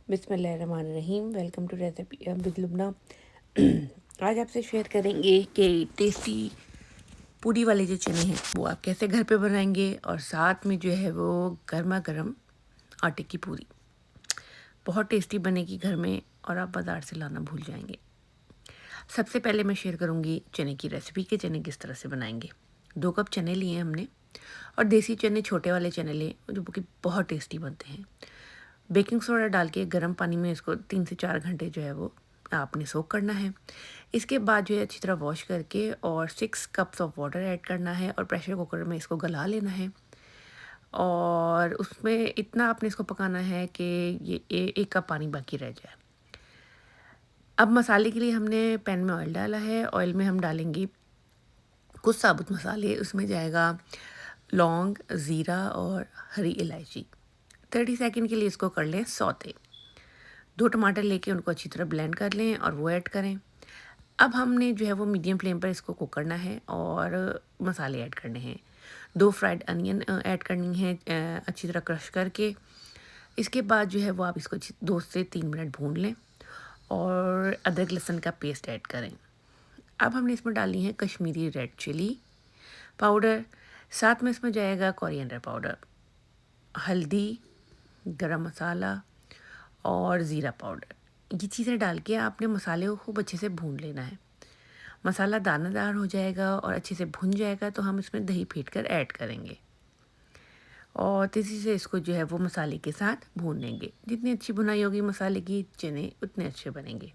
बिस्मिल्लाहिर्रहमानिर्रहीम। Welcome to recipe with Lubna. आज आपसे शेयर करेंगे कि टेस्टी पूरी वाले जो चने हैं वो आप कैसे घर पे बनाएंगे, और साथ में जो है वो गर्मा गर्म आटे की पूरी बहुत टेस्टी बनेगी घर में, और आप बाज़ार से लाना भूल जाएंगे। सबसे पहले मैं शेयर करूंगी चने की रेसिपी के चने किस तरह से बनाएंगे। 2 कप चने लिए हमने, और देसी चने छोटे वाले चने लें जो कि बहुत टेस्टी बनते हैं। बेकिंग सोडा डाल के गर्म पानी में इसको 3 से 4 घंटे जो है वो आपने सोक करना है। इसके बाद जो है अच्छी तरह वॉश करके और 6 कप्स ऑफ वाटर ऐड करना है, और प्रेशर कुकर में इसको गला लेना है। और उसमें इतना आपने इसको पकाना है कि ये 1 कप पानी बाकी रह जाए। अब मसाले के लिए हमने पैन में ऑयल डाला है। ऑयल में हम डालेंगे कुछ साबुत मसाले। उसमें जाएगा लौंग, ज़ीरा और हरी इलायची। 30 सेकंड के लिए इसको कर लें सौते। 2 टमाटर लेके उनको अच्छी तरह ब्लेंड कर लें और वो ऐड करें। अब हमने जो है वो मीडियम फ्लेम पर इसको कुक करना है और मसाले ऐड करने हैं। 2 फ्राइड अनियन ऐड करनी है अच्छी तरह क्रश करके। इसके बाद जो है वो आप इसको 2 से 3 मिनट भून लें और अदरक लहसुन का पेस्ट ऐड करें। अब हमने इसमें डालनी है कश्मीरी रेड चिली पाउडर। साथ में इसमें जाएगा कोरिएंडर पाउडर, हल्दी, गरम मसाला और ज़ीरा पाउडर। ये चीज़ें डाल के आपने मसाले को खूब अच्छे से भून लेना है। मसाला दानादार हो जाएगा और अच्छे से भुन जाएगा तो हम इसमें दही फेंट कर ऐड करेंगे, और तेज़ी से इसको जो है वो मसाले के साथ भून लेंगे। जितनी अच्छी भुनाई होगी मसाले की, चने उतने अच्छे बनेंगे।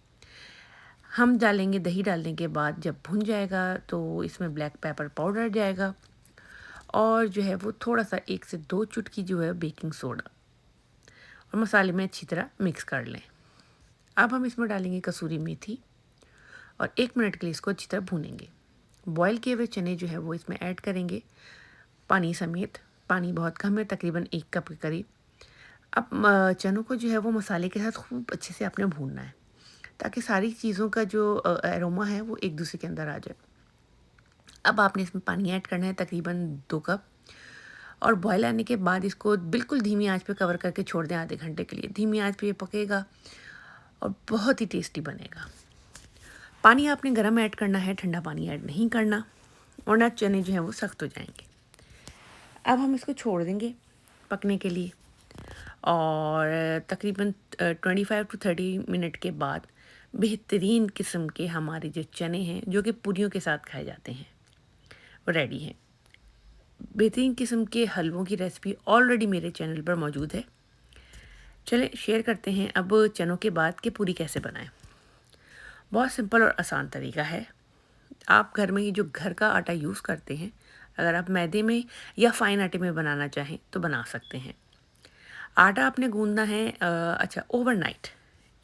हम डालेंगे दही। डालने के बाद जब भुन जाएगा तो इसमें ब्लैक पेपर पाउडर जाएगा, और जो है वो थोड़ा सा 1 से 2 चुटकी जो है बेकिंग सोडा, और मसाले में अच्छी तरह मिक्स कर लें। अब हम इसमें डालेंगे कसूरी मेथी और 1 मिनट के लिए इसको अच्छी तरह भूनेंगे। बॉयल किए हुए चने जो है वो इसमें ऐड करेंगे पानी समेत। पानी बहुत कम है, तकरीबन 1 कप के करीब। अब चनों को जो है वो मसाले के साथ खूब अच्छे से आपने भूनना है, ताकि सारी चीज़ों का जो एरोमा है वो एक दूसरे के अंदर आ जाए। अब आपने इसमें पानी ऐड करना है तकरीबन 2 कप, और बॉयल आने के बाद इसको बिल्कुल धीमी आंच पे कवर करके छोड़ दें आधे घंटे के लिए। धीमी आंच पे ये पकेगा और बहुत ही टेस्टी बनेगा। पानी आपने गर्म ऐड करना है, ठंडा पानी ऐड नहीं करना, वरना चने जो हैं वो सख्त हो जाएंगे। अब हम इसको छोड़ देंगे पकने के लिए, और तकरीबन 25 टू 30 मिनट के बाद बेहतरीन किस्म के हमारे जो चने हैं जो कि पूरियों के साथ खाए जाते हैं वो रेडी हैं। बेहतरीन किस्म के हलवों की रेसिपी ऑलरेडी मेरे चैनल पर मौजूद है। चलें शेयर करते हैं अब चनों के बाद कि पूरी कैसे बनाएं। बहुत सिंपल और आसान तरीका है। आप घर में ये जो घर का आटा यूज़ करते हैं, अगर आप मैदे में या फ़ाइन आटे में बनाना चाहें तो बना सकते हैं। आटा आपने गूंदना है ओवरनाइट,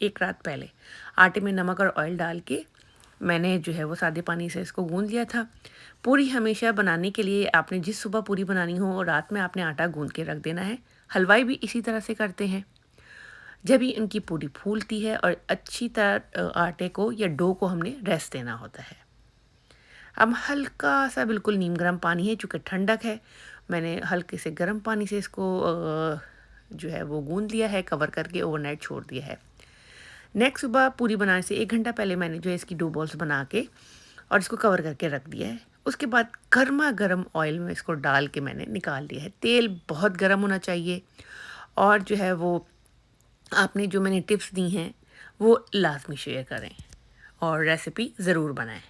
1 रात पहले। आटे में नमक और ऑयल डाल के मैंने जो है वो सादे पानी से इसको गूंद लिया था। पूरी हमेशा बनाने के लिए आपने जिस सुबह पूरी बनानी हो रात में आपने आटा गूंद के रख देना है। हलवाई भी इसी तरह से करते हैं। जब ही इनकी पूरी फूलती है और अच्छी तरह आटे को या डो को हमने रेस्ट देना होता है। अब हल्का सा बिल्कुल नीम गर्म पानी है, चूँकि ठंडक है मैंने हल्के से गर्म पानी से इसको जो है वो गूंद लिया है, कवर करके ओवरनाइट छोड़ दिया है। नेक्स्ट सुबह पूरी बनाने से 1 घंटा पहले मैंने जो है इसकी डो बॉल्स बना के और इसको कवर करके रख दिया है। उसके बाद गर्मा गर्म ऑयल में इसको डाल के मैंने निकाल दिया है। तेल बहुत गर्म होना चाहिए, और जो है वो आपने जो मैंने टिप्स दी हैं वो लाजमी शेयर करें और रेसिपी ज़रूर बनाएं।